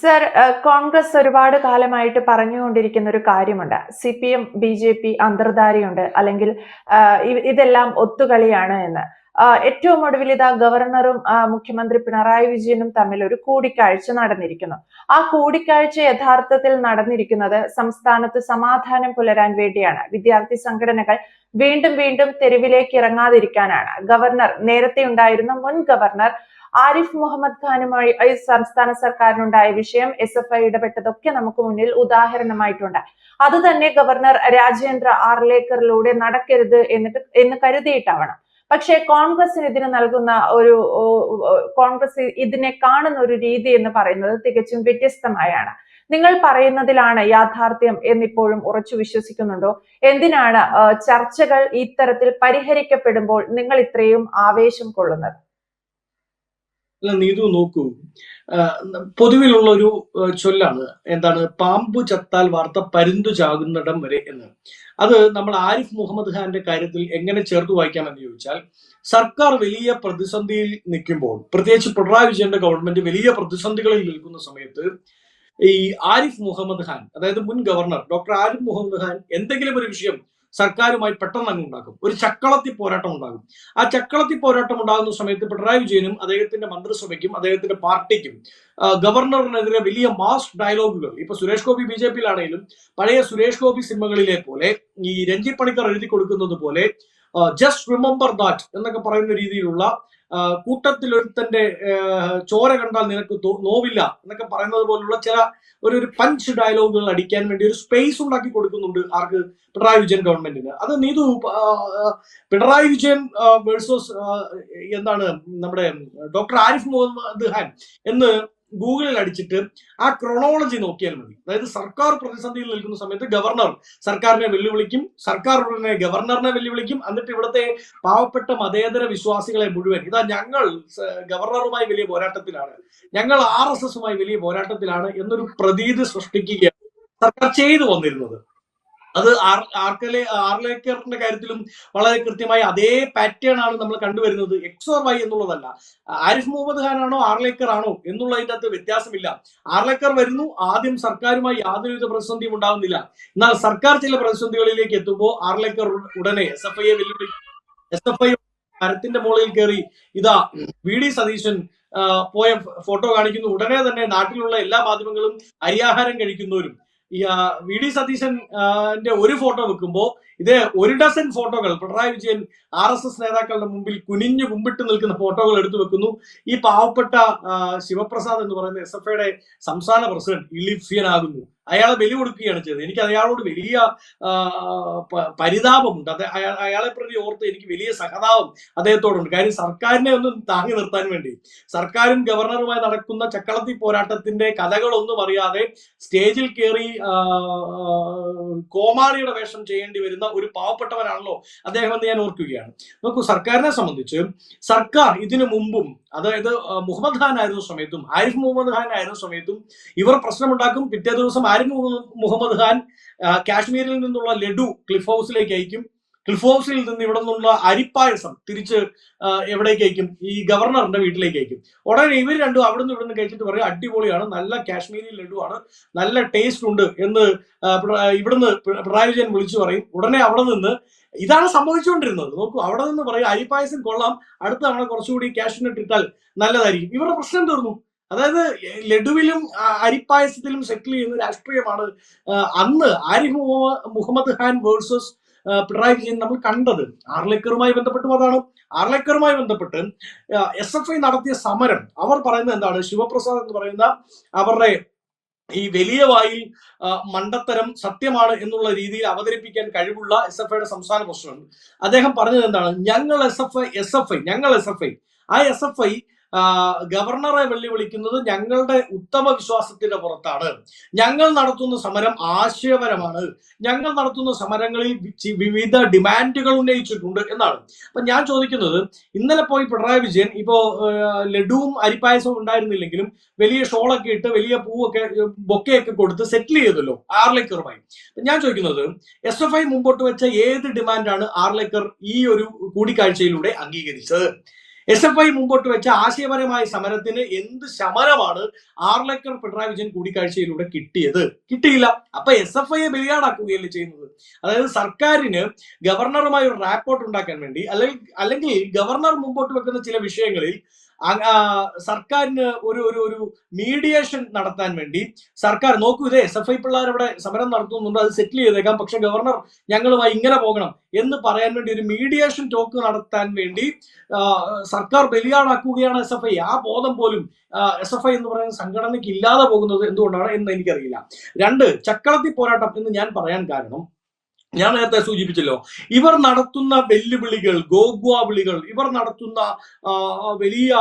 Sir, Congress ഒരുപാട് കാലമായിട്ട് പറഞ്ഞുകൊണ്ടിരിക്കുന്ന ഒരു കാര്യമുണ്ട്. സിപിഎം, ബിജെപി അന്തർധാരയുണ്ട്, അല്ലെങ്കിൽ ഇതെല്ലാം ഒത്തുകളിയാണ് എന്ന്. ഏറ്റവും ഒടുവിൽ ഇതാ ഗവർണറും മുഖ്യമന്ത്രി പിണറായി വിജയനും തമ്മിൽ ഒരു കൂടിക്കാഴ്ച നടന്നിരിക്കുന്നു. ആ കൂടിക്കാഴ്ച യഥാർത്ഥത്തിൽ നടന്നിരിക്കുന്നത് സംസ്ഥാനത്ത് സമാധാനം പുലരാൻ വേണ്ടിയാണ്. വിദ്യാർത്ഥി സംഘടനകൾ വീണ്ടും വീണ്ടും തെരുവിലേക്ക് ഇറങ്ങാതിരിക്കാനാണ്. നേരത്തെ ഉണ്ടായിരുന്ന മുൻ ഗവർണർ ആരിഫ് മുഹമ്മദ് ഖാനുമായി സംസ്ഥാന സർക്കാരിനുണ്ടായ വിഷയം, SFI ഇടപെട്ടതൊക്കെ നമുക്ക് മുന്നിൽ ഉദാഹരണമായിട്ടുണ്ട്. അത് തന്നെ ഗവർണർ രാജേന്ദ്ര ആർലേക്കറിലൂടെ നടക്കരുത് എന്ന് കരുതിയിട്ടാവണം. പക്ഷേ കോൺഗ്രസിന് ഇതിന് നൽകുന്ന കോൺഗ്രസ് ഇതിനെ കാണുന്ന ഒരു രീതി എന്ന് പറയുന്നത് തികച്ചും വ്യത്യസ്തമായാണ്. നിങ്ങൾ പറയുന്നതിലാണ് യാഥാർത്ഥ്യം എന്നിപ്പോഴും ഉറച്ചു വിശ്വസിക്കുന്നുണ്ടോ? എന്തിനാണ് ചർച്ചകൾ ഇത്തരത്തിൽ പരിഹരിക്കപ്പെടുമ്പോൾ നിങ്ങൾ ഇത്രയും ആവേശം കൊള്ളുന്നത്? അല്ല, നീതു നോക്കൂ, പൊതുവിലുള്ള ഒരു ചൊല്ലാണ്, എന്താണ്, പാമ്പു ചത്താൽ വാർത്ത പരുന്തു ചാകുന്നിടം വരെ എന്ന്. അത് നമ്മൾ ആരിഫ് മുഹമ്മദ് ഖാന്റെ കാര്യത്തിൽ എങ്ങനെ ചേർത്ത് വായിക്കാമെന്ന് ചോദിച്ചാൽ, സർക്കാർ വലിയ പ്രതിസന്ധിയിൽ നിൽക്കുമ്പോൾ, പ്രത്യേകിച്ച് പിണറായി വിജയന്റെ ഗവൺമെന്റ് വലിയ പ്രതിസന്ധികളിൽ നിൽക്കുന്ന സമയത്ത് ഈ ആരിഫ് മുഹമ്മദ് ഖാൻ, അതായത് മുൻ ഗവർണർ ഡോക്ടർ ആരിഫ് മുഹമ്മദ് ഖാൻ എന്തെങ്കിലും ഒരു വിഷയം സർക്കാരുമായി പെട്ടെന്ന് അങ്ങ് ഉണ്ടാക്കും, ഒരു ചക്കളത്തി പോരാട്ടം ഉണ്ടാകും. ആ ചക്കളത്തി പോരാട്ടം ഉണ്ടാകുന്ന സമയത്ത് പിണറായി വിജയനും അദ്ദേഹത്തിന്റെ മന്ത്രിസഭയ്ക്കും അദ്ദേഹത്തിന്റെ പാർട്ടിക്കും ഗവർണറിനെതിരെ വലിയ മാസ് ഡയലോഗുകൾ, ഇപ്പൊ സുരേഷ് ഗോപി BJP-യിലാണെങ്കിലും പഴയ സുരേഷ് ഗോപി സിനിമകളിലെ പോലെ, ഈ രഞ്ജി പണിക്കർ എഴുതി കൊടുക്കുന്നത് പോലെ ജസ്റ്റ് റിമെമ്പർ ദാറ്റ് എന്നൊക്കെ പറയുന്ന രീതിയിലുള്ള, കൂട്ടത്തിലൊരുത്തന്റെ ചോര കണ്ടാൽ നിനക്ക് നോവില്ല എന്നൊക്കെ പറയുന്നത് പോലുള്ള ചില ഒരു പഞ്ച് ഡയലോഗുകൾ അടിക്കാൻ വേണ്ടി ഒരു സ്പേസ് ഉണ്ടാക്കി കൊടുക്കുന്നുണ്ട് ആർക്ക്? പിണറായി വിജയൻ ഗവൺമെന്റിന്. അത് നീതു, പിണറായി വിജയൻ വേഴ്സസ് എന്താണ് നമ്മുടെ ഡോക്ടർ ആരിഫ് മുഹമ്മദ് ഖാൻ എന്ന് ഗൂഗിളിൽ അടിച്ചിട്ട് ആ ക്രോണോളജി നോക്കിയാൽ മതി. അതായത് സർക്കാർ പ്രതിസന്ധിയിൽ നിൽക്കുന്ന സമയത്ത് ഗവർണർ സർക്കാരിനെ വെല്ലുവിളിക്കും, സർക്കാർ ഉടനെ ഗവർണറിനെ വെല്ലുവിളിക്കും, എന്നിട്ട് ഇവിടുത്തെ പാവപ്പെട്ട മതേതര വിശ്വാസികളെ മുഴുവൻ, ഇതാ ഞങ്ങൾ ഗവർണറുമായി വലിയ പോരാട്ടത്തിലാണ്, ഞങ്ങൾ RSSുമായി വലിയ പോരാട്ടത്തിലാണ് എന്നൊരു പ്രതീതി സൃഷ്ടിക്കുകയാണ് സർക്കാർ ചെയ്തു വന്നിരുന്നത്. അത് ആർലേക്കറിന്റെ കാര്യത്തിലും വളരെ കൃത്യമായി അതേ പാറ്റേൺ ആണ് നമ്മൾ കണ്ടുവരുന്നത്. XY എന്നുള്ളതല്ല, ആരിഫ് മുഹമ്മദ് ഖാൻ ആണോ ആർലേക്കർ ആണോ എന്നുള്ളതിന്റെ അകത്ത് വ്യത്യാസമില്ല. ആർലേക്കർ വരുന്നു, ആദ്യം സർക്കാരുമായി യാതൊരുവിധ പ്രതിസന്ധിയും ഉണ്ടാകുന്നില്ല. എന്നാൽ സർക്കാർ ചില പ്രതിസന്ധികളിലേക്ക് എത്തുമ്പോൾ ആർലേക്കർ ഉടനെ SFIയെ വെല്ലുവിളിക്കും. SFI മരത്തിന്റെ മുകളിൽ കയറി ഇതാ VD സതീശൻ പോയ ഫോട്ടോ കാണിക്കുന്നു. ഉടനെ തന്നെ നാട്ടിലുള്ള എല്ലാ മാധ്യമങ്ങളും അരിയാഹാരം കഴിക്കുന്നവരും ഈ VD സതീശന്റെ ഒരു ഫോട്ടോ വെക്കുമ്പോൾ ഇത് 1 ഡസൻ ഫോട്ടോകൾ പിണറായി വിജയൻ RSS നേതാക്കളുടെ മുമ്പിൽ കുനിഞ്ഞു കുമ്പിട്ട് നിൽക്കുന്ന ഫോട്ടോകൾ എടുത്തു വെക്കുന്നു. ഈ പാവപ്പെട്ട ശിവപ്രസാദ് എന്ന് പറയുന്ന SFIയുടെ സംസ്ഥാന പ്രസിഡന്റ് ഇളിഫ്യനാകുന്നു. അയാളെ ബലി കൊടുക്കുകയാണ് ചെയ്തത്. എനിക്ക് അയാളോട് വലിയ പരിതാപമുണ്ട്. അയാളെ പ്രതി ഓർത്ത് എനിക്ക് വലിയ സഹതാപം അദ്ദേഹത്തോടുണ്ട്. കാര്യം സർക്കാരിനെ ഒന്നും താങ്ങി നിർത്താൻ വേണ്ടി, സർക്കാരും ഗവർണറുമായി നടക്കുന്ന ചക്കളത്തി പോരാട്ടത്തിന്റെ കഥകളൊന്നും അറിയാതെ സ്റ്റേജിൽ കയറി കോമാളിയുടെ വേഷം ചെയ്യേണ്ടി വരുന്ന ഒരു പാവപ്പെട്ടവനാണല്ലോ അദ്ദേഹം എന്ന് ഞാൻ ഓർക്കുകയാണ്. നോക്കൂ, സർക്കാരിനെ സംബന്ധിച്ച് സർക്കാർ ഇതിനു മുമ്പും, അതായത് മുഹമ്മദ് ഖാൻ ആയിരുന്ന സമയത്തും ആരിഫ് മുഹമ്മദ് ഖാൻ ആയിരുന്ന സമയത്തും ഇവർ പ്രശ്നമുണ്ടാക്കും. പിറ്റേ ദിവസം ആരിഫ് മുഹമ്മദ് ഖാൻ കാശ്മീരിൽ നിന്നുള്ള ലഡു ക്ലിഫ് ഹൗസിലേക്ക് അയക്കും. ക്ലിഫ് ഹൗസിൽ നിന്ന് ഇവിടെ നിന്നുള്ള അരിപ്പായസം തിരിച്ച് എവിടേക്ക് അയക്കും? ഈ ഗവർണറിന്റെ വീട്ടിലേക്ക് അയക്കും. ഉടനെ ഇവർ രണ്ടും അവിടുന്ന് ഇവിടുന്ന് കഴിച്ചിട്ട് പറയും അടിപൊളിയാണ്, നല്ല കാശ്മീരി ലഡു ആണ്, നല്ല ടേസ്റ്റ് ഉണ്ട് എന്ന് ഇവിടുന്ന് പിണറായി വിജയൻ വിളിച്ചു പറയും. ഉടനെ അവിടെ നിന്ന് ഇതാണ് സംഭവിച്ചുകൊണ്ടിരുന്നത്. നോക്കൂ, അവിടെ നിന്ന് പറയും അരിപ്പായസം കൊള്ളാം, അടുത്ത തവണ കുറച്ചുകൂടി കാഷ്യൂനട്ട് ഇട്ടാൽ നല്ലതായിരിക്കും. ഇവരുടെ പ്രശ്നം തീർന്നു. അതായത് ലഡുവിലും അരിപ്പായസത്തിലും സെറ്റിൽ ചെയ്യുന്ന രാഷ്ട്രീയമാണ് അന്ന് ആരിഫ് മുഹമ്മദ് ഖാൻ വേഴ്സസ് പിണറായി വിജയൻ നമ്മൾ കണ്ടത്. ആർലേക്കറുമായി ബന്ധപ്പെട്ടും അതാണ്. ആർലേക്കറുമായി ബന്ധപ്പെട്ട് SFI നടത്തിയ സമരം, അവർ പറയുന്നത് എന്താണ്? ശിവപ്രസാദ് എന്ന് പറയുന്ന അവരുടെ ഈ വലിയ വായിൽ മണ്ടത്തരം സത്യമാണ് എന്നുള്ള രീതിയിൽ അവതരിപ്പിക്കാൻ കഴിവുള്ള SFIയുടെ സംസ്ഥാന പ്രസിഡന്റ് അദ്ദേഹം പറഞ്ഞത് എന്താണ്? ഞങ്ങൾ SFI ആ SFI ഗവർണറെ വെല്ലുവിളിക്കുന്നത് ഞങ്ങളുടെ ഉത്തമ വിശ്വാസത്തിന്റെ പുറത്താണ്. ഞങ്ങൾ നടത്തുന്ന സമരം ആശയപരമാണ്. ഞങ്ങൾ നടത്തുന്ന സമരങ്ങളിൽ വിവിധ ഡിമാൻഡുകൾ ഉന്നയിച്ചിട്ടുണ്ട് എന്നാണ്. അപ്പൊ ഞാൻ ചോദിക്കുന്നത്, ഇന്നലെ പോയി പിണറായി വിജയൻ ഇപ്പോ ലഡുവും അരിപ്പായസവും ഉണ്ടായിരുന്നില്ലെങ്കിലും വലിയ ഷോളൊക്കെ ഇട്ട് വലിയ പൂവൊക്കെ ബൊക്കെയൊക്കെ കൊടുത്ത് സെറ്റിൽ ചെയ്തല്ലോ ആർലേക്കറുമായി. ഞാൻ ചോദിക്കുന്നത്, SFI മുമ്പോട്ട് വെച്ച ഏത് ഡിമാൻഡാണ് ആർലേക്കർ ഈ ഒരു കൂടിക്കാഴ്ചയിലൂടെ അംഗീകരിച്ചത്? SFI മുമ്പോട്ട് വെച്ച ആശയപരമായ സമരത്തിന് എന്ത് ശമനമാണ് ആർലേക്കർ പിണറായി വിജയൻ കൂടിക്കാഴ്ചയിലൂടെ കിട്ടിയത്? കിട്ടിയില്ല. അപ്പൊ SFIയെ ബലിയാടാക്കുകയല്ലേ ചെയ്യുന്നത്. അതായത് സർക്കാരിന് ഗവർണറുമായി ഒരു റാപ്പോർട്ട് ഉണ്ടാക്കാൻ വേണ്ടി അല്ലെങ്കിൽ ഗവർണർ മുമ്പോട്ട് വെക്കുന്ന ചില വിഷയങ്ങളിൽ സർക്കാരിന് ഒരു ഒരു ഒരു മീഡിയേഷൻ നടത്താൻ വേണ്ടി സർക്കാർ നോക്കൂ, ഇതേ SFI പിള്ളേർ അവിടെ സമരം നടത്തുന്നുണ്ട്, അത് സെറ്റിൽ ചെയ്തേക്കാം, പക്ഷെ ഗവർണർ ഞങ്ങളുമായി ഇങ്ങനെ പോകണം എന്ന് പറയാൻ വേണ്ടി ഒരു മീഡിയേഷൻ ടോക്ക് നടത്താൻ വേണ്ടി സർക്കാർ ബലിയാടാക്കുകയാണ് SFI. ആ ബോധം പോലും SFI എന്ന് പറയുന്ന സംഘടനയ്ക്ക് ഇല്ലാതെ പോകുന്നത് എന്തുകൊണ്ടാണ് എന്ന് എനിക്കറിയില്ല. രണ്ട്, ചക്കളത്തി പോരാട്ടം എന്ന് ഞാൻ പറയാൻ കാരണം, ഞാൻ നേരത്തെ സൂചിപ്പിച്ചല്ലോ, ഇവർ നടത്തുന്ന വെല്ലുവിളികൾ, ഗോഗ്വാ വിളികൾ, ഇവർ നടത്തുന്ന വലിയ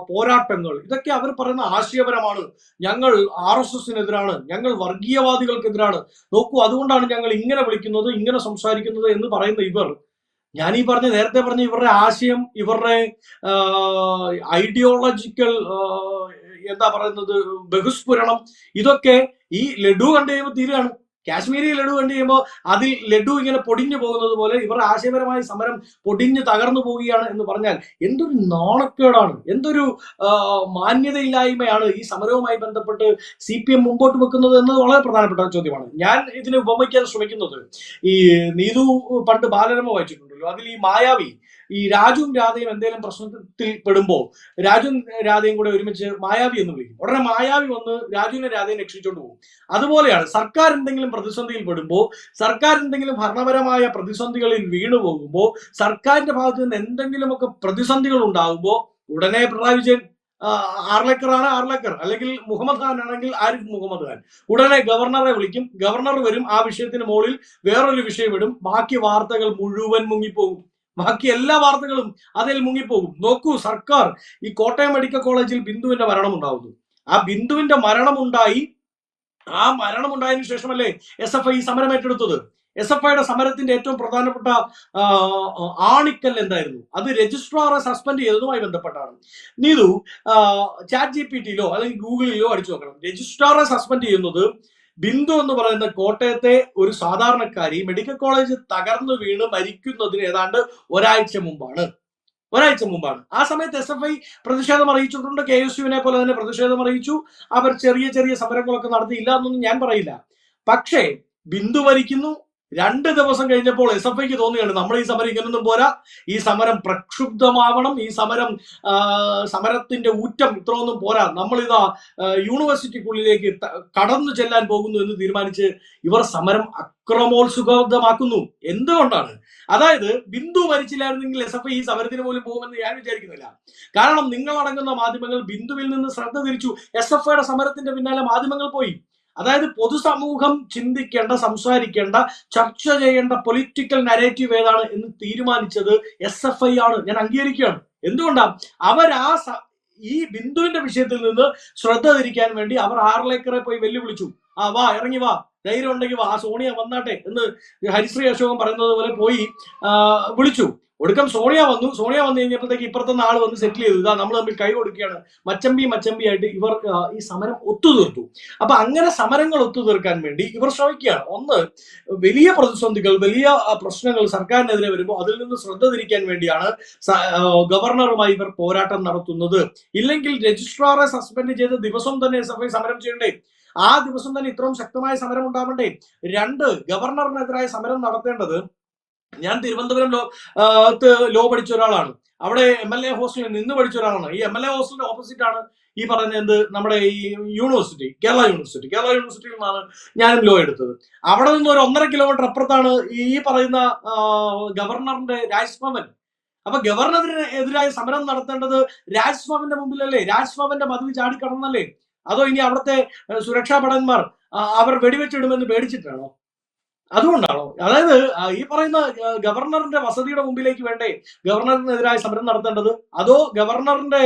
പോരാട്ടങ്ങൾ, ഇതൊക്കെ അവർ പറയുന്ന ആശയപരമാണ്. ഞങ്ങൾ RSSനെതിരാണ്, ഞങ്ങൾ വർഗീയവാദികൾക്കെതിരാണ്, നോക്കൂ അതുകൊണ്ടാണ് ഞങ്ങൾ ഇങ്ങനെ വിളിക്കുന്നത്, ഇങ്ങനെ സംസാരിക്കുന്നത് എന്ന് പറയുന്ന ഇവർ, ഞാൻ ഈ നേരത്തെ പറഞ്ഞ ഇവരുടെ ആശയം, ഇവരുടെ ഐഡിയോളജിക്കൽ എന്താ പറയുന്നത്, ബഹുസ്ഫുരണം, ഇതൊക്കെ ഈ ലഡു കണ്ടു കഴിയുമ്പോൾ തീരുകയാണ്. കാശ്മീരി ലഡു കണ്ടു കഴിയുമ്പോൾ അതിൽ ലഡു ഇങ്ങനെ പൊടിഞ്ഞു പോകുന്നത് പോലെ ഇവരുടെ ആശയപരമായ സമരം പൊടിഞ്ഞു തകർന്നു പോവുകയാണ് എന്ന് പറഞ്ഞാൽ എന്തൊരു നാണക്കേടാണ്, എന്തൊരു മാന്യതയില്ലായ്മയാണ് ഈ സമരവുമായി ബന്ധപ്പെട്ട് CPM മുമ്പോട്ട് വെക്കുന്നത് എന്നത് വളരെ പ്രധാനപ്പെട്ട ചോദ്യമാണ്. ഞാൻ ഇതിനെ ഉപമിക്കാൻ ശ്രമിക്കുന്നത്, ഈ നീതു പണ്ട് ബാലരമ വായിച്ചിട്ടുണ്ടല്ലോ, അതിൽ ഈ മായാവി ഈ രാജുവും രാധയും എന്തെങ്കിലും പ്രശ്നത്തിൽ പെടുമ്പോൾ രാജുവും രാധയും കൂടെ ഒരുമിച്ച് മായാവി എന്ന് വിളിക്കും. ഉടനെ മായാവി വന്ന് രാജുവിനെ രാധയും രക്ഷിച്ചുകൊണ്ട് പോകും. അതുപോലെയാണ് സർക്കാർ എന്തെങ്കിലും പ്രതിസന്ധിയിൽ പെടുമ്പോൾ, സർക്കാർ എന്തെങ്കിലും ഭരണപരമായ പ്രതിസന്ധികളിൽ വീണു പോകുമ്പോൾ, സർക്കാരിന്റെ ഭാഗത്ത് നിന്ന് എന്തെങ്കിലുമൊക്കെ പ്രതിസന്ധികൾ ഉണ്ടാകുമ്പോൾ ഉടനെ പിണറായി വിജയൻ ആർലേക്കർ ആണ് ആർലേക്കർ, അല്ലെങ്കിൽ മുഹമ്മദ് ഖാൻ ആണെങ്കിൽ ആരിഫ് മുഹമ്മദ് ഖാൻ, ഉടനെ ഗവർണറെ വിളിക്കും, ഗവർണർ വരും, ആ വിഷയത്തിന് മുകളിൽ വേറൊരു വിഷയം ഇടും, ബാക്കി വാർത്തകൾ മുഴുവൻ മുങ്ങിപ്പോകും, ബാക്കി എല്ലാ വാർത്തകളും അതിൽ മുങ്ങിപ്പോകും. നോക്കൂ, സർക്കാർ ഈ കോട്ടയം മെഡിക്കൽ കോളേജിൽ ബിന്ദുവിന്റെ മരണം ഉണ്ടാവുന്നു. ആ ബിന്ദുവിന്റെ മരണമുണ്ടായി, ആ മരണമുണ്ടായതിനു ശേഷമല്ലേ SFI സമരം ഏറ്റെടുത്തത്. SFIയുടെ സമരത്തിന്റെ ഏറ്റവും പ്രധാനപ്പെട്ട ആണിക്കൽ എന്തായിരുന്നു? അത് രജിസ്ട്രാറെ സസ്പെൻഡ് ചെയ്തതുമായി ബന്ധപ്പെട്ടാണ്. നീതു ChatGPTയിലോ അല്ലെങ്കിൽ ഗൂഗിളിലോ അടിച്ചു നോക്കണം. രജിസ്ട്രാറെ സസ്പെൻഡ് ചെയ്യുന്നത് ബിന്ദു എന്ന് പറയുന്ന കോട്ടയത്തെ ഒരു സാധാരണക്കാരി മെഡിക്കൽ കോളേജ് തകർന്നു വീണ് മരിക്കുന്നതിന് ഏതാണ്ട് ഒരാഴ്ച മുമ്പാണ്. ആ സമയത്ത് SFI പ്രതിഷേധം അറിയിച്ചിട്ടുണ്ട്. KSUവിനെ പോലെ തന്നെ പ്രതിഷേധം അറിയിച്ചു. അവർ ചെറിയ ചെറിയ സമരങ്ങളൊക്കെ നടത്തിയില്ല എന്നൊന്നും ഞാൻ പറയില്ല. പക്ഷേ ബിന്ദു മരിക്കുന്നു, 2 ദിവസം കഴിഞ്ഞപ്പോൾ SFIക്ക് തോന്നുകയാണ് നമ്മൾ ഈ സമരം ഇങ്ങനൊന്നും പോരാ, ഈ സമരം പ്രക്ഷുബ്ധമാവണം, ഈ സമരത്തിന്റെ ഊറ്റം ഇത്രയൊന്നും പോരാ, നമ്മളിതാ യൂണിവേഴ്സിറ്റിക്കുള്ളിലേക്ക് കടന്നു ചെല്ലാൻ പോകുന്നു എന്ന് തീരുമാനിച്ച് ഇവർ സമരം അക്രമോത്സുകമാക്കുന്നു. എന്തുകൊണ്ടാണ്? അതായത് ബിന്ദു മരിച്ചില്ലായിരുന്നെങ്കിൽ SFI ഈ സമരത്തിന് പോലും പോകുമെന്ന് ഞാൻ വിചാരിക്കുന്നില്ല. കാരണം നിങ്ങളടങ്ങുന്ന മാധ്യമങ്ങൾ ബിന്ദുവിൽ നിന്ന് ശ്രദ്ധ തിരിച്ചു, SFIയുടെ സമരത്തിന്റെ പിന്നാലെ മാധ്യമങ്ങൾ പോയി. അതായത് പൊതുസമൂഹം ചിന്തിക്കേണ്ട, സംസാരിക്കേണ്ട, ചർച്ച ചെയ്യേണ്ട പൊളിറ്റിക്കൽ നരേറ്റീവ് ഏതാണ് എന്ന് തീരുമാനിച്ചത് SFI ആണ്. ഞാൻ അംഗീകരിക്കുകയാണ്. എന്തുകൊണ്ടാണ്? അവർ ഈ ബിന്ദുവിന്റെ വിഷയത്തിൽ നിന്ന് ശ്രദ്ധ തിരിക്കാൻ വേണ്ടി അവർ ആർലേക്കറെ പോയി വെല്ലുവിളിച്ചു. വാ, ഇറങ്ങി വാ, ധൈര്യം ഉണ്ടെങ്കിൽ വാ, സോണിയ വന്നാട്ടെ എന്ന് ഹരിശ്രീ അശോകൻ പറയുന്നത് പോലെ പോയി വിളിച്ചു. ഒടുക്കം സോണിയ വന്നു കഴിഞ്ഞപ്പോഴത്തേക്ക് ഇപ്പുറത്തുനിന്ന് ആൾ വന്ന് സെറ്റിൽ ചെയ്തു, ഇതാ നമ്മൾ തമ്മിൽ കൈ കൊടുക്കുകയാണ്, മച്ചമ്പി ആയിട്ട് ഇവർ ഈ സമരം ഒത്തുതീർത്തു. അപ്പൊ അങ്ങനെ സമരങ്ങൾ ഒത്തുതീർക്കാൻ വേണ്ടി ഇവർ ശ്രമിക്കുകയാണ്. ഒന്ന്, വലിയ പ്രതിസന്ധികൾ, വലിയ പ്രശ്നങ്ങൾ സർക്കാരിനെതിരെ വരുമ്പോൾ അതിൽ നിന്ന് ശ്രദ്ധ തിരിക്കാൻ വേണ്ടിയാണ് ഗവർണറുമായി ഇവർ പോരാട്ടം നടത്തുന്നത്. ഇല്ലെങ്കിൽ രജിസ്ട്രാറെ സസ്പെൻഡ് ചെയ്ത ദിവസം തന്നെ SFI സമരം ചെയ്യണ്ടേ? ആ ദിവസം തന്നെ ഇത്രയും ശക്തമായ സമരം ഉണ്ടാവണ്ടേ? 2, ഗവർണറിനെതിരായ സമരം നടത്തേണ്ടത്, ഞാൻ തിരുവനന്തപുരം ലോ പഠിച്ച ഒരാളാണ്, അവിടെ MLA ഹോസ്റ്റലിൽ നിന്ന് പഠിച്ച ഒരാളാണ്. ഈ MLA ഹോസ്റ്റലിന്റെ ഓപ്പോസിറ്റ് ആണ് ഈ പറയുന്ന നമ്മുടെ ഈ യൂണിവേഴ്സിറ്റി, കേരള യൂണിവേഴ്സിറ്റിയിൽ നിന്നാണ് ഞാനും ലോ എടുത്തത്. അവിടെ നിന്ന് ഒരു 1.5 കിലോമീറ്റർ അപ്പുറത്താണ് ഈ പറയുന്ന ഗവർണറിന്റെ രാജ്ഭവൻ. അപ്പൊ ഗവർണറിനെതിരായ സമരം നടത്തേണ്ടത് രാജ്ഭവന്റെ മുമ്പിലല്ലേ? രാജ്ഭവന്റെ മതിൽ ചാടിക്കടന്നല്ലേ? അതോ ഇനി അവിടുത്തെ സുരക്ഷാ ഭടന്മാർ അവർ വെടിവെച്ചിടുമെന്ന് പേടിച്ചിട്ടാണോ? അതുകൊണ്ടാണോ? അതായത് ഈ പറയുന്ന ഗവർണറിന്റെ വസതിയുടെ മുമ്പിലേക്ക് വേണ്ടേ ഗവർണറിനെതിരായ സമരം നടത്തേണ്ടത്? അതോ ഗവർണറിന്റെ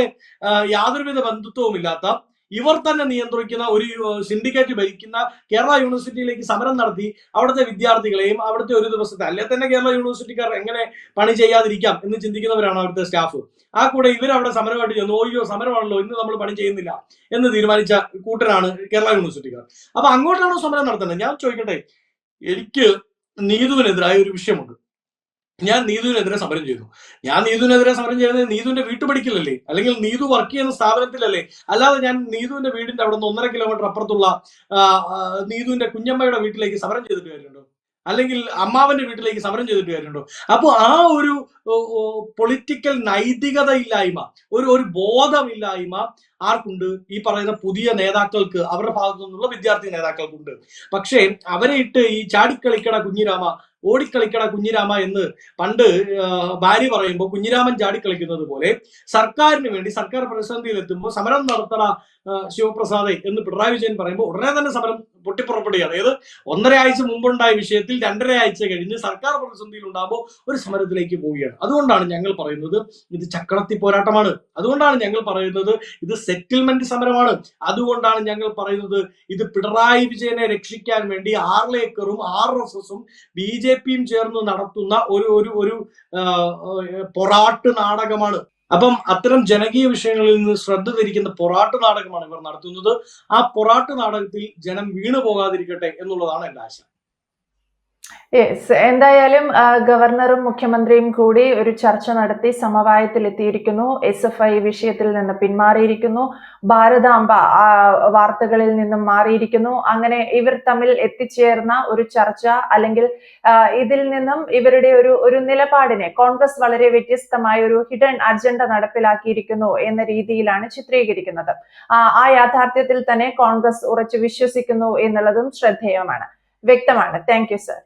യാതൊരുവിധ ബന്ധുത്വവും ഇല്ലാത്ത ഇവർ തന്നെ നിയന്ത്രിക്കുന്ന ഒരു സിൻഡിക്കേറ്റ് ഭരിക്കുന്ന കേരള യൂണിവേഴ്സിറ്റിയിലേക്ക് സമരം നടത്തി അവിടുത്തെ വിദ്യാർത്ഥികളെയും അവിടുത്തെ ഒരു ദിവസത്തെ, അല്ലെ തന്നെ കേരള യൂണിവേഴ്സിറ്റിക്കാർ എങ്ങനെ പണി ചെയ്യാതിരിക്കാം എന്ന് ചിന്തിക്കുന്നവരാണ് അവിടുത്തെ സ്റ്റാഫ്. ആ കൂടെ ഇവരവിടെ സമരമായിട്ട് ചെന്നു, ഓയ്യോ സമരമാണല്ലോ ഇന്ന് നമ്മൾ പണി ചെയ്യുന്നില്ല എന്ന് തീരുമാനിച്ച കൂട്ടരാണ് കേരള യൂണിവേഴ്സിറ്റിക്കാർ. അപ്പൊ അങ്ങോട്ടാണോ സമരം നടത്തേണ്ടത്? ഞാൻ ചോദിക്കട്ടെ, എനിക്ക് നീതുവിനെതിരായ ഒരു വിഷയമുണ്ട്. ഞാൻ നീതുവിനെതിരെ സമരം ചെയ്തു. ഞാൻ നീതുവിനെതിരെ സമരം ചെയ്യുന്നത് നീതുവിന്റെ വീട്ടുപടിക്കലല്ലേ, അല്ലെങ്കിൽ നീതു വർക്ക് ചെയ്യുന്ന സ്ഥാപനത്തിലല്ലേ. അല്ലാതെ ഞാൻ നീതുവിന്റെ വീടിന്റെ അവിടെ നിന്ന് 1.5 കിലോമീറ്റർ അപ്പുറത്തുള്ള നീതുവിന്റെ കുഞ്ഞമ്മയുടെ വീട്ടിലേക്ക് സമരം ചെയ്തിട്ട് കാര്യമുണ്ടോ? അല്ലെങ്കിൽ അമ്മാവന്റെ വീട്ടിലേക്ക് സമരം ചെയ്തിട്ട് കാര്യമുണ്ടോ? അപ്പോൾ ആ ഒരു പൊളിറ്റിക്കൽ നൈതികതയില്ലായ്മ, ഒരു ബോധമില്ലായ്മ ആർക്കുണ്ട്? ഈ പറയുന്ന പുതിയ നേതാക്കൾക്ക്, അവരുടെ ഭാഗത്തു നിന്നുള്ള വിദ്യാർത്ഥി നേതാക്കൾക്കുണ്ട്. പക്ഷേ അവരെ ഇട്ട് ഈ ചാടിക്കളിക്കട കുഞ്ഞിരാമ, ഓടിക്കളിക്കട കുഞ്ഞിരാമ എന്ന് പണ്ട് ഭാര്യ പറയുമ്പോൾ കുഞ്ഞിരാമൻ ചാടിക്കളിക്കുന്നത് പോലെ സർക്കാരിന് വേണ്ടി, സർക്കാർ പ്രതിസന്ധിയിൽ എത്തുമ്പോൾ സമരം നടത്തണ ശിവപ്രസാദ് എന്ന് പിണറായി വിജയൻ പറയുമ്പോൾ ഉടനെ തന്നെ സമരം പൊട്ടിപ്പുറപ്പെടുകയാണ്. അതായത് 1.5 ആഴ്ച മുമ്പുണ്ടായ വിഷയത്തിൽ 2.5 ആഴ്ച കഴിഞ്ഞ് സർക്കാർ പ്രതിസന്ധിയിൽ ഉണ്ടാകുമ്പോൾ ഒരു സമരത്തിലേക്ക് പോവുകയാണ്. അതുകൊണ്ടാണ് ഞങ്ങൾ പറയുന്നത് ഇത് ചക്രത്തി പോരാട്ടമാണ്. അതുകൊണ്ടാണ് ഞങ്ങൾ പറയുന്നത് ഇത് സെറ്റിൽമെന്റ് സമരമാണ്. അതുകൊണ്ടാണ് ഞങ്ങൾ പറയുന്നത് ഇത് പിണറായി വിജയനെ രക്ഷിക്കാൻ വേണ്ടി ആർലേക്കറും RSSും BJPയും ചേർന്ന് നടത്തുന്ന ഒരു പൊറാട്ട് നാടകമാണ്. അപ്പം അത്തരം ജനകീയ വിഷയങ്ങളിൽ നിന്ന് ശ്രദ്ധ തിരിക്കുന്ന പൊറാട്ട് നാടകമാണ് ഇവർ നടത്തുന്നത്. ആ പൊറാട്ട് നാടകത്തിൽ ജനം വീണു പോകാതിരിക്കട്ടെ എന്നുള്ളതാണ് എന്റെ ആശ. യെസ്, എന്തായാലും ഗവർണറും മുഖ്യമന്ത്രിയും കൂടി ഒരു ചർച്ച നടത്തി സമവായത്തിൽ എത്തിയിരിക്കുന്നു. SFI വിഷയത്തിൽ നിന്ന് പിന്മാറിയിരിക്കുന്നു. ഭാരതാംബ വാർത്തകളിൽ നിന്നും മാറിയിരിക്കുന്നു. അങ്ങനെ ഇവർ തമ്മിൽ എത്തിച്ചേർന്ന ഒരു ചർച്ച, അല്ലെങ്കിൽ ഇതിൽ നിന്നും ഇവരുടെ ഒരു നിലപാടിനെ കോൺഗ്രസ് വളരെ വ്യത്യസ്തമായ ഒരു ഹിഡൻ അജണ്ട നടപ്പിലാക്കിയിരിക്കുന്നു എന്ന രീതിയിലാണ് ചിത്രീകരിക്കുന്നത്. ആ യാഥാർത്ഥ്യത്തിൽ തന്നെ കോൺഗ്രസ് ഉറച്ചു വിശ്വസിക്കുന്നു എന്നുള്ളതും ശ്രദ്ധേയമാണ്, വ്യക്തമാണ്. Thank you sir.